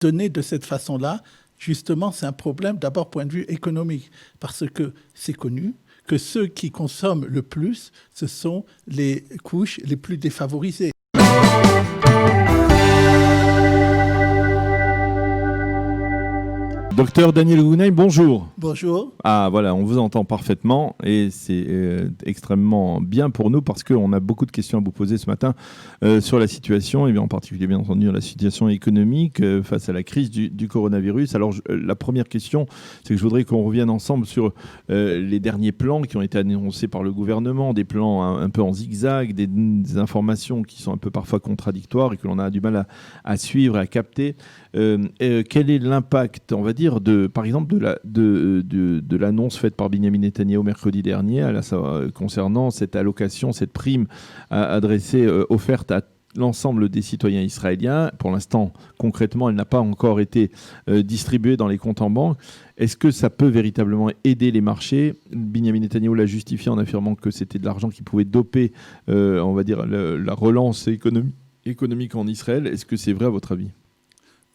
donné de cette façon-là, justement, c'est un problème d'abord point de vue économique, parce que c'est connu que ceux qui consomment le plus, ce sont les couches les plus défavorisées. Docteur Daniel Gounaï, bonjour. Bonjour. Ah voilà, on vous entend parfaitement et c'est extrêmement bien pour nous parce qu'on a beaucoup de questions à vous poser ce matin sur la situation et bien, en particulier bien entendu la situation économique face à la crise du coronavirus. Alors la première question, c'est que je voudrais qu'on revienne ensemble sur les derniers plans qui ont été annoncés par le gouvernement, des plans un peu en zigzag, des informations qui sont un peu parfois contradictoires et que l'on a du mal à suivre et à capter. Quel est l'impact, on va dire, par exemple, de l'annonce faite par Benjamin Netanyahou mercredi dernier concernant cette allocation, cette prime adressée, offerte à l'ensemble des citoyens israéliens. Pour l'instant, concrètement, elle n'a pas encore été distribuée dans les comptes en banque. Est-ce que ça peut véritablement aider les marchés ? Benjamin Netanyahou l'a justifié en affirmant que c'était de l'argent qui pouvait doper, on va dire, la relance économique en Israël. Est-ce que c'est vrai à votre avis ?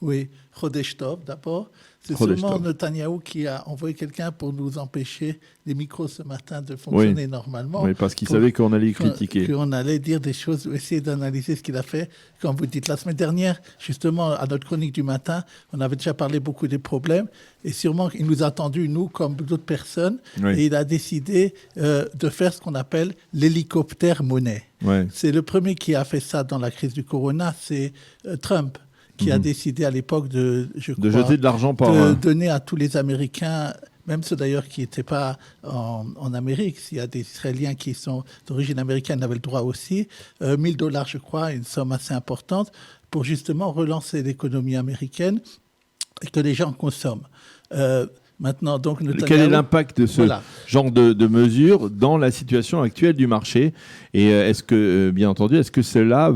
Oui, Chodesh Tov d'abord. C'est Chodesh sûrement Tov. Netanyahou qui a envoyé quelqu'un pour nous empêcher les micros ce matin de fonctionner normalement. Oui, parce qu'il savait qu'on allait critiquer. Qu'on allait dire des choses, essayer d'analyser ce qu'il a fait. Comme vous dites, la semaine dernière, justement, à notre chronique du matin, on avait déjà parlé beaucoup des problèmes. Et sûrement, il nous a attendus, nous, comme d'autres personnes. Oui. Et il a décidé de faire ce qu'on appelle l'hélicoptère monnaie. Ouais. C'est le premier qui a fait ça dans la crise du corona, c'est Trump, qui a décidé à l'époque de jeter de l'argent donner à tous les Américains, même ceux d'ailleurs qui n'étaient pas en Amérique, s'il y a des Israéliens qui sont d'origine américaine, avaient le droit aussi, $1,000, je crois, une somme assez importante, pour justement relancer l'économie américaine et que les gens consomment. Maintenant, donc, quel est l'impact de ce genre de mesures dans la situation actuelle du marché ? Et est-ce que, bien entendu, est-ce que cela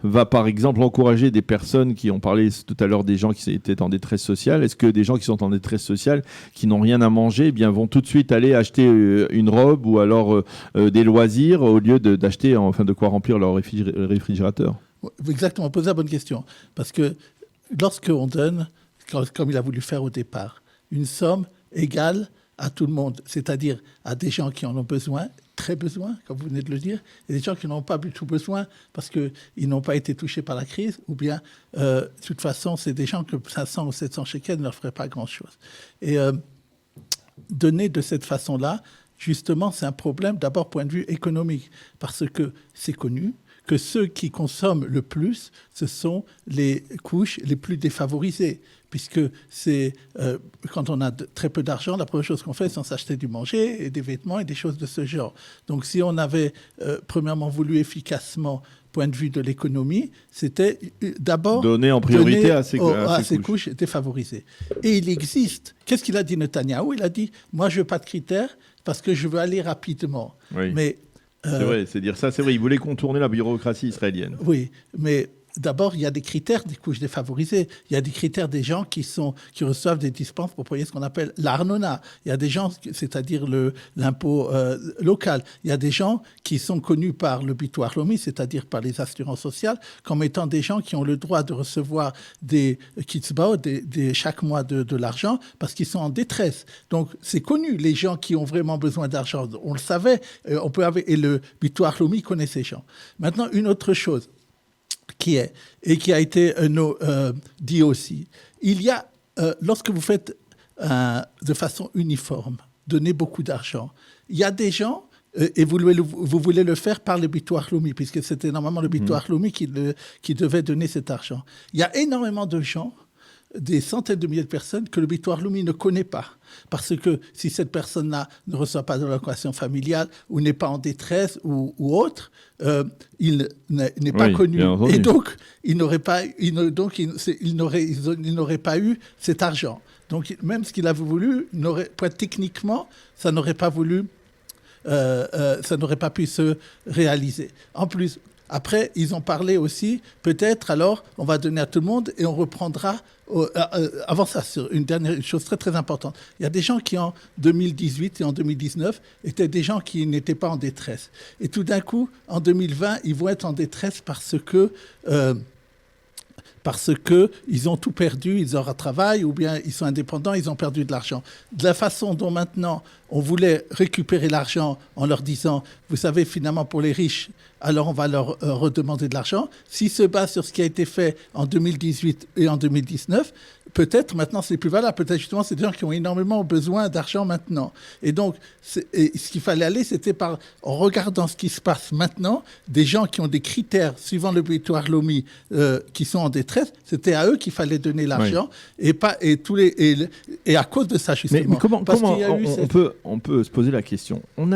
va par exemple encourager des personnes qui ont parlé tout à l'heure des gens qui étaient en détresse sociale ? Est-ce que des gens qui sont en détresse sociale, qui n'ont rien à manger, eh bien, vont tout de suite aller acheter une robe ou alors des loisirs au lieu d'acheter enfin de quoi remplir leur réfrigérateur ? Exactement, posez la bonne question. Parce que lorsqu'on donne, comme il a voulu faire au départ, une somme égale à tout le monde, c'est-à-dire à des gens qui en ont besoin, très besoin, comme vous venez de le dire, et des gens qui n'en ont pas du tout besoin parce qu'ils n'ont pas été touchés par la crise, ou bien, de toute façon, c'est des gens que 500 ou 700 shekels ne leur feraient pas grand-chose. Et donner de cette façon-là, justement, c'est un problème d'abord point de vue économique, parce que c'est connu que ceux qui consomment le plus, ce sont les couches les plus défavorisées, puisque c'est quand on a très peu d'argent, la première chose qu'on fait, c'est s'acheter du manger et des vêtements et des choses de ce genre. Donc si on avait premièrement voulu efficacement, point de vue de l'économie, c'était d'abord donner en priorité à ces couches défavorisées. Et il existe, qu'est-ce qu'il a dit Netanyahou ? Il a dit, moi je veux pas de critères parce que je veux aller rapidement. Oui. Mais c'est vrai, c'est dire ça, c'est vrai. Il voulait contourner la bureaucratie israélienne. Oui, mais d'abord, il y a des critères des couches défavorisées. Il y a des critères des gens qui reçoivent des dispenses pour payer ce qu'on appelle l'arnona. Il y a des gens, c'est-à-dire l'impôt local. Il y a des gens qui sont connus par le bitoire lomi, c'est-à-dire par les assurances sociales, comme étant des gens qui ont le droit de recevoir des kitzbaot, chaque mois de l'argent, parce qu'ils sont en détresse. Donc, c'est connu, les gens qui ont vraiment besoin d'argent. On le savait, et le bitoire lomi connaît ces gens. Maintenant, une autre chose qui a été dit aussi. Il y a, lorsque vous faites de façon uniforme, donner beaucoup d'argent, il y a des gens, et vous voulez le faire par le bitoire lomi, puisque c'était normalement le bitoire lomi qui devait donner cet argent. Il y a énormément de gens, des centaines de milliers de personnes que le bitoire lomi ne connaît pas. Parce que si cette personne-là ne reçoit pas de l'allocation familiale ou n'est pas en détresse ou autre, il n'est pas connu. Et donc, il n'aurait pas eu cet argent. Donc, même ce qu'il avait voulu, techniquement, ça n'aurait pas pu se réaliser. En plus, après, ils ont parlé aussi, peut-être alors, on va donner à tout le monde et on reprendra. Avant ça, une dernière chose très très importante. Il y a des gens qui en 2018 et en 2019 étaient des gens qui n'étaient pas en détresse. Et tout d'un coup, en 2020, ils vont être en détresse parce que parce qu'ils ont tout perdu, ils ont un travail, ou bien ils sont indépendants, ils ont perdu de l'argent. De la façon dont maintenant on voulait récupérer l'argent en leur disant, vous savez, finalement pour les riches, alors on va leur redemander de l'argent. S'ils se basent sur ce qui a été fait en 2018 et en 2019, peut-être maintenant c'est plus valable. Peut-être justement c'est des gens qui ont énormément besoin d'argent maintenant. Et donc ce qu'il fallait aller, c'était en regardant ce qui se passe maintenant, des gens qui ont des critères suivant le butoir Lomi qui sont en détresse, c'était à eux qu'il fallait donner l'argent et à cause de ça justement. Mais comment on peut se poser la question. On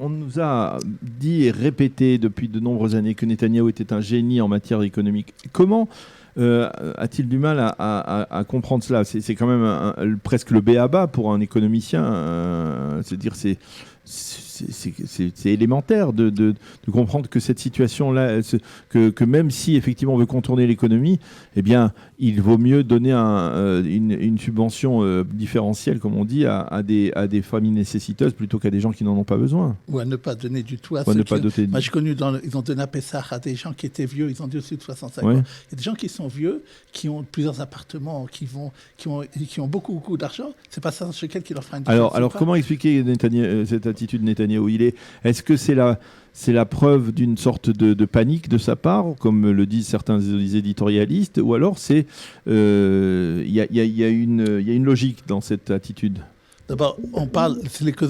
nous a dit et répété depuis de nombreuses années que Netanyahou était un génie en matière économique. Comment a-t-il du mal à comprendre cela ? C'est quand même presque le b.a.-ba pour un économicien. C'est-à-dire c'est élémentaire de comprendre que cette situation-là, que même si effectivement on veut contourner l'économie, eh bien, il vaut mieux donner une subvention différentielle, comme on dit, à des familles nécessiteuses plutôt qu'à des gens qui n'en ont pas besoin. Ou à ne pas donner du tout à ceux qui... Moi, j'ai connu, ils ont donné à Pessah à des gens qui étaient vieux, ils ont dit au-dessus de 65 ans. Il y a des gens qui sont vieux, qui ont plusieurs appartements, qui ont beaucoup d'argent. C'est pas ça chez qui leur fera une différence. Alors comment expliquer cette attitude de Netanyahou ? Est-ce que c'est la preuve d'une sorte de panique de sa part, comme le disent certains éditorialistes, ou alors il y a une logique dans cette attitude ? D'abord, on parle,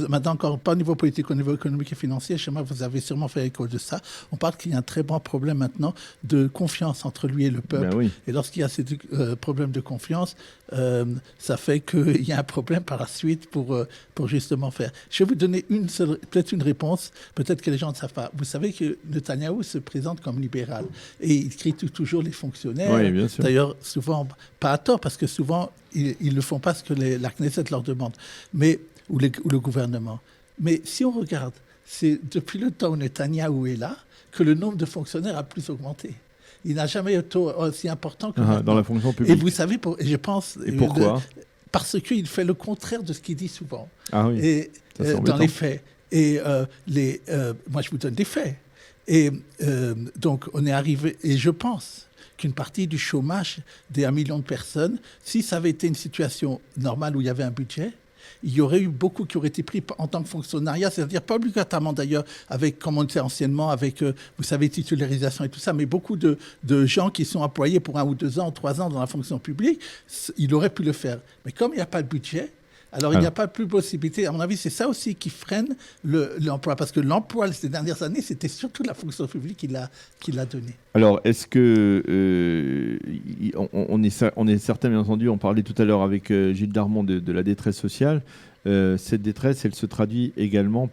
maintenant encore pas au niveau politique, au niveau économique et financier, chez moi vous avez sûrement fait écho de ça, on parle qu'il y a un très grand problème maintenant de confiance entre lui et le peuple. Ben oui. Et lorsqu'il y a ces problèmes de confiance, ça fait qu'il y a un problème par la suite pour justement faire. Je vais vous donner peut-être une réponse, peut-être que les gens ne savent pas. Vous savez que Netanyahou se présente comme libéral et il critique toujours les fonctionnaires. Oui, bien sûr. D'ailleurs, souvent, pas à tort, parce que souvent, ils ne font pas ce que la Knesset leur demande, ou le gouvernement. Mais si on regarde, c'est depuis le temps où Netanyahou est là que le nombre de fonctionnaires a plus augmenté. Il n'a jamais été aussi important que maintenant. Dans la fonction publique. Et vous savez, je pense... Et pourquoi ? Parce qu'il fait le contraire de ce qu'il dit souvent. Ah oui, et, dans les faits. Et moi, je vous donne des faits. Et donc, on est arrivé... Et je pense qu'une partie du chômage d'1 million de personnes, si ça avait été une situation normale où il y avait un budget, il y aurait eu beaucoup qui auraient été pris en tant que fonctionnariat, c'est-à-dire pas obligatoirement d'ailleurs, avec, comme on disait anciennement, avec, vous savez, titularisation et tout ça, mais beaucoup de gens qui sont employés pour 1 ou 2 ans, 3 ans dans la fonction publique, il aurait pu le faire. Mais comme il n'y a pas de budget, alors il n'y a pas plus de possibilité. À mon avis, c'est ça aussi qui freine l'emploi. Parce que l'emploi, ces dernières années, c'était surtout la fonction publique qui l'a donné. Alors, est-ce que... on est certain, bien entendu, on parlait tout à l'heure avec Gilles Darmon de la détresse sociale. Cette détresse, elle se traduit également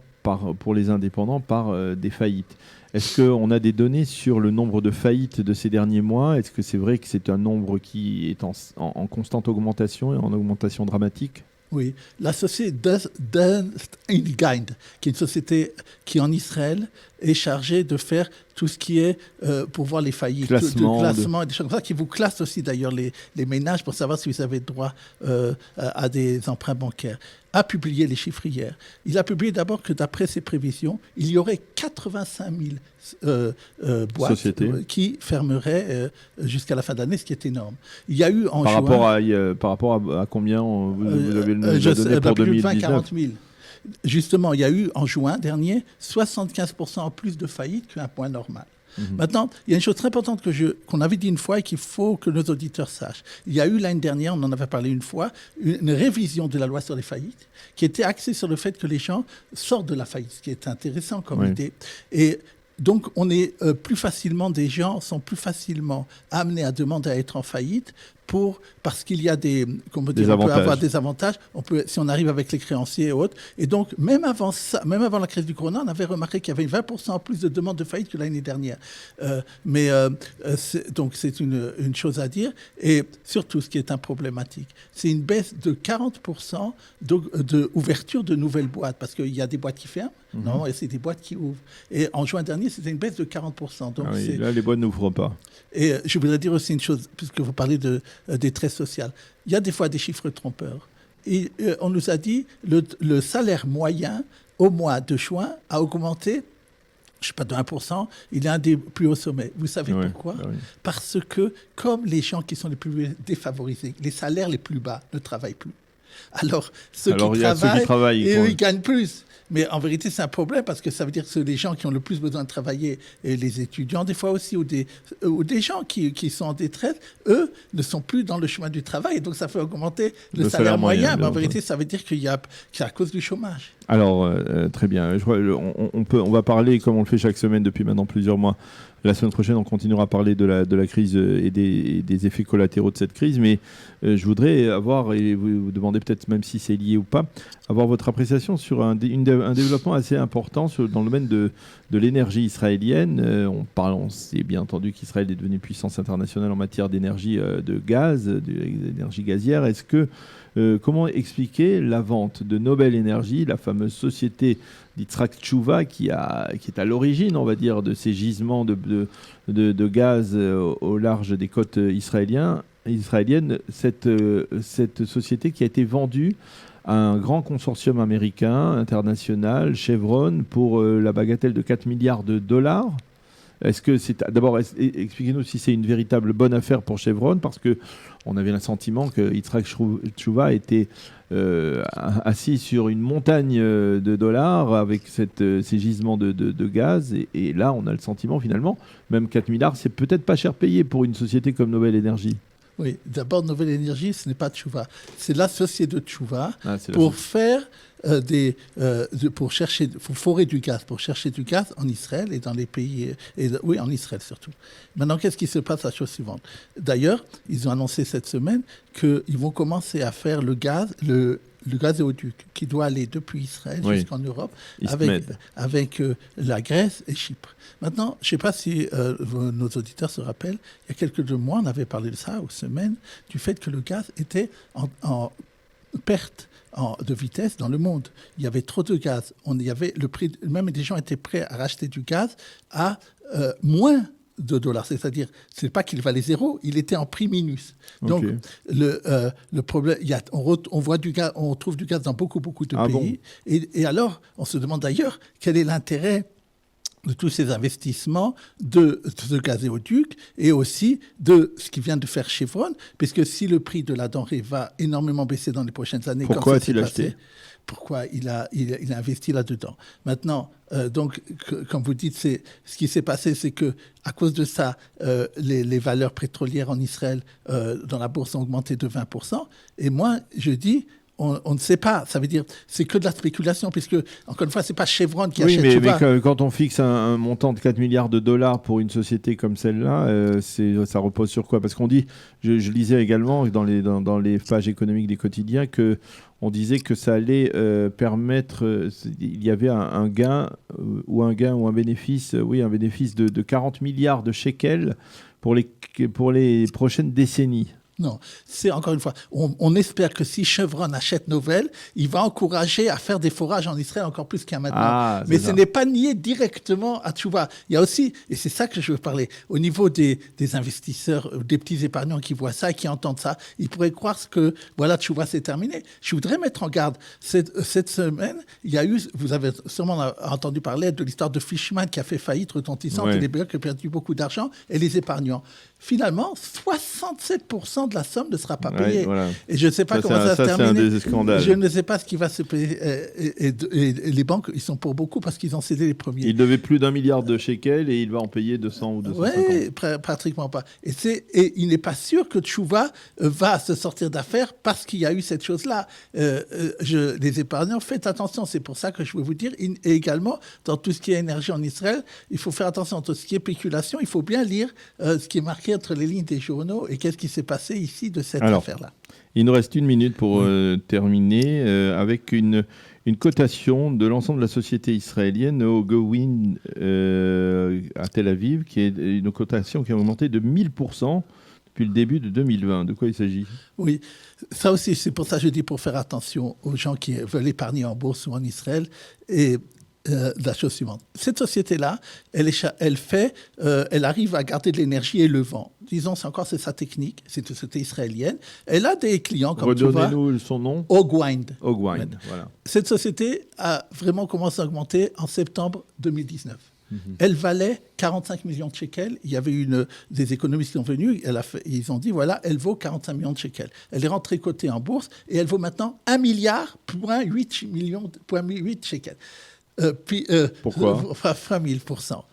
pour les indépendants par des faillites. Est-ce qu'on a des données sur le nombre de faillites de ces derniers mois ? Est-ce que c'est vrai que c'est un nombre qui est en constante augmentation et en augmentation dramatique ? Oui, la société Ernst & Young, qui est une société qui en Israël est chargée de faire tout ce qui est pour voir les faillites, classement et des choses comme ça, qui vous classe aussi d'ailleurs les ménages pour savoir si vous avez droit à des emprunts bancaires, a publié les chiffres hier. Il a publié d'abord que d'après ses prévisions, il y aurait 85 000 boîtes qui fermeraient jusqu'à la fin de l'année, ce qui est énorme. Il y a eu en juin... Par rapport à combien vous avez donné pour 2019 40 000. Justement, il y a eu en juin dernier 75% en plus de faillites qu'un point normal. Maintenant, il y a une chose très importante qu'on avait dit une fois et qu'il faut que nos auditeurs sachent. Il y a eu l'année dernière, on en avait parlé une fois, une révision de la loi sur les faillites qui était axée sur le fait que les gens sortent de la faillite, ce qui est intéressant comme idée. Et donc, des gens sont plus facilement amenés à demander à être en faillite parce qu'il y a on peut avoir des avantages. Si on arrive avec les créanciers et autres. Et donc, même avant la crise du corona, on avait remarqué qu'il y avait 20% en plus de demandes de faillite que l'année dernière. Donc, c'est une chose à dire. Et surtout, ce qui est problématique, c'est une baisse de 40% d'ouverture de nouvelles boîtes. Parce qu'il y a des boîtes qui ferment, non, et c'est des boîtes qui ouvrent. Et en juin dernier, c'était une baisse de 40%. Donc là, les boîtes n'ouvrent pas. Et je voudrais dire aussi une chose, puisque vous parlez de détresse sociale. Il y a des fois des chiffres trompeurs. Et on nous a dit le salaire moyen au mois de juin a augmenté je ne sais pas, de 1%, il est un des plus hauts sommets. Vous savez pourquoi ? Oui. Parce que, comme les gens qui sont les plus défavorisés, les salaires les plus bas ne travaillent plus. Alors, ceux qui travaillent, ils gagnent plus. Mais en vérité, c'est un problème parce que ça veut dire que les gens qui ont le plus besoin de travailler, et les étudiants des fois aussi, ou des gens qui sont en détresse, eux ne sont plus dans le chemin du travail. Et donc, ça fait augmenter le salaire moyen. Mais en vérité, ça veut dire que c'est à cause du chômage. Alors, très bien. On va parler, comme on le fait chaque semaine depuis maintenant plusieurs mois. La semaine prochaine, on continuera à parler de la crise et des effets collatéraux de cette crise. Mais je voudrais avoir, et vous demandez peut-être même si c'est lié ou pas, avoir votre appréciation sur un développement assez important dans le domaine de l'énergie israélienne. On sait bien entendu qu'Israël est devenu puissance internationale en matière d'énergie de gaz, d'énergie gazière. Comment expliquer la vente de Nobel Energy, la fameuse société d'Yitzhak Teshuvah qui est à l'origine, on va dire, de ces gisements de gaz au large des côtes israéliennes, cette société qui a été vendue à un grand consortium américain, international, Chevron, pour la bagatelle de 4 milliards de dollars. D'abord, expliquez-nous si c'est une véritable bonne affaire pour Chevron, parce que on avait le sentiment que Yitzhak Teshuvah était assis sur une montagne de dollars avec ces gisements de gaz. Et là, on a le sentiment, finalement, même 4 milliards, c'est peut-être pas cher payé pour une société comme Nobel Energy. Oui, d'abord, Nobel Energy, ce n'est pas Teshuvah. C'est la société de Teshuvah pour faire pour forer du gaz, pour chercher du gaz en Israël et dans les pays, en Israël surtout. Maintenant, qu'est-ce qui se passe? La chose suivante. D'ailleurs, ils ont annoncé cette semaine qu'ils vont commencer à faire le gazéoduc qui doit aller depuis Israël jusqu'en Europe avec la Grèce et Chypre. Maintenant, je ne sais pas si nos auditeurs se rappellent, il y a quelques mois, on avait parlé de ça, aux semaines, du fait que le gaz était en perte de vitesse dans le monde. Il y avait trop de gaz. Même des gens étaient prêts à racheter du gaz à moins de dollars. C'est-à-dire, ce n'est pas qu'il valait zéro, il était en prix minus. Donc, le problème, on voit du gaz, on trouve du gaz dans beaucoup de pays. Bon. Et alors, on se demande d'ailleurs quel est l'intérêt de tous ces investissements de ce gazéoduc et aussi de ce qui vient de faire Chevron, puisque si le prix de la denrée va énormément baisser dans les prochaines années, pourquoi a-t-il acheté ? Pourquoi il a investi là-dedans. Maintenant, donc, comme vous dites, ce qui s'est passé, c'est que à cause de ça, les valeurs pétrolières en Israël dans la bourse ont augmenté de 20%. Et moi, je dis, on ne sait pas. Ça veut dire c'est que de la spéculation, puisque, encore une fois, ce n'est pas Chevron qui achète Teshuvah. Mais quand on fixe un montant de 4 milliards de dollars pour une société comme celle-là, ça repose sur quoi? Parce qu'on dit, je lisais également dans les pages économiques des quotidiens qu'on disait que ça allait permettre, il y avait un gain ou un bénéfice, un bénéfice de 40 milliards de shekels pour les prochaines décennies. Non, c'est encore une fois, on espère que si Chevron achète Nobel, il va encourager à faire des forages en Israël encore plus qu'à maintenant. Mais ce n'est pas lié directement à Teshuvah. Il y a aussi, et c'est ça que je veux parler, au niveau des investisseurs, des petits épargnants qui voient ça et qui entendent ça, ils pourraient croire que voilà, Teshuvah c'est terminé. Je voudrais mettre en garde, cette semaine, il y a eu, vous avez sûrement entendu parler de l'histoire de Fishman qui a fait faillite retentissante et les banques qui ont perdu beaucoup d'argent et les épargnants. Finalement, 67% de la somme ne sera pas payée. Voilà. Et je ne sais pas comment ça va se terminer. C'est un des scandales. Je ne sais pas ce qui va se payer. Et les banques, ils sont pour beaucoup parce qu'ils ont cédé les premiers. Il devait plus d'1 milliard de shekels et il va en payer 200 ou 250. Oui, pratiquement pas. Et il n'est pas sûr que Teshuvah va se sortir d'affaires parce qu'il y a eu cette chose-là. Les épargnants, faites attention. C'est pour ça que je veux vous dire. Et également, dans tout ce qui est énergie en Israël, il faut faire attention. Dans tout ce qui est spéculation, il faut bien lire ce qui est marqué entre les lignes des journaux et qu'est-ce qui s'est passé ici de cette affaire-là. Il nous reste 1 minute pour terminer avec une cotation de l'ensemble de la société israélienne au Gowin à Tel Aviv, qui est une cotation qui a augmenté de 1000% depuis le début de 2020. De quoi il s'agit? Oui, ça aussi, c'est pour ça que je dis pour faire attention aux gens qui veulent épargner en bourse ou en Israël. Et la chose suivante. Cette société-là, elle arrive à garder de l'énergie et le vent. Disons, c'est sa technique. C'est une société israélienne. Elle a des clients comme tu vois. Redonnez-nous son nom. Ogwind. Ogwind, voilà. Cette société a vraiment commencé à augmenter en septembre 2019. Elle valait 45 millions de shekels. Il y avait des économistes qui sont venus, ils ont dit, voilà, elle vaut 45 millions de shekels. Elle est rentrée cotée en bourse et elle vaut maintenant 1 milliard, 8 shekels. Pourquoi ? Fois 1000%.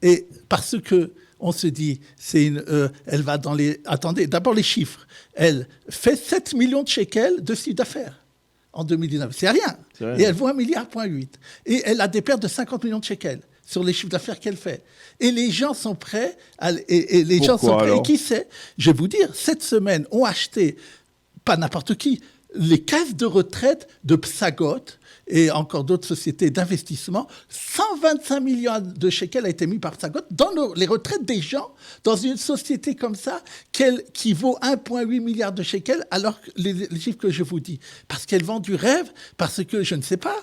Et parce que on se dit, elle va dans les... Attendez, d'abord les chiffres. Elle fait 7 millions de shekels de chiffre d'affaires en 2019. C'est rien. Et elle vaut 1,8 milliard. Et elle a des pertes de 50 millions de shekels sur les chiffres d'affaires qu'elle fait. Et les gens sont prêts. Et qui sait ? Je vais vous dire, cette semaine, ont acheté, pas n'importe qui, les caisses de retraite de Psagot et encore d'autres sociétés d'investissement. 125 millions de shekels a été mis par Psagot dans les retraites des gens, dans une société comme ça, qui vaut 1,8 milliard de shekels, alors que les chiffres que je vous dis. Parce qu'elle vend du rêve, parce que, je ne sais pas,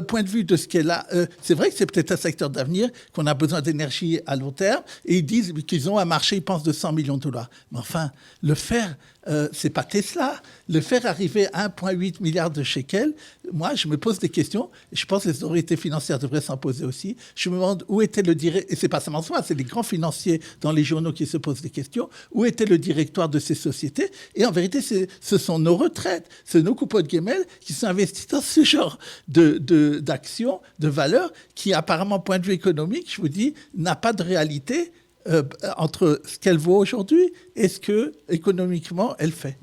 point de vue de ce qu'elle a, c'est vrai que c'est peut-être un secteur d'avenir, qu'on a besoin d'énergie à long terme, et ils disent qu'ils ont un marché, ils pensent, de 100 millions de dollars. Mais enfin, le faire... c'est pas Tesla. Le faire arriver à 1,8 milliard de shekels, moi, je me pose des questions. Je pense que les autorités financières devraient s'en poser aussi. Je me demande où était le directoire, et c'est pas seulement moi, c'est les grands financiers dans les journaux qui se posent des questions, où était le directoire de ces sociétés. Et en vérité, ce sont nos retraites, c'est nos coupons de Guémel qui sont investis dans ce genre d'actions, de valeurs, qui apparemment, point de vue économique, je vous dis, n'a pas de réalité entre ce qu'elle vaut aujourd'hui et ce que, économiquement, elle fait.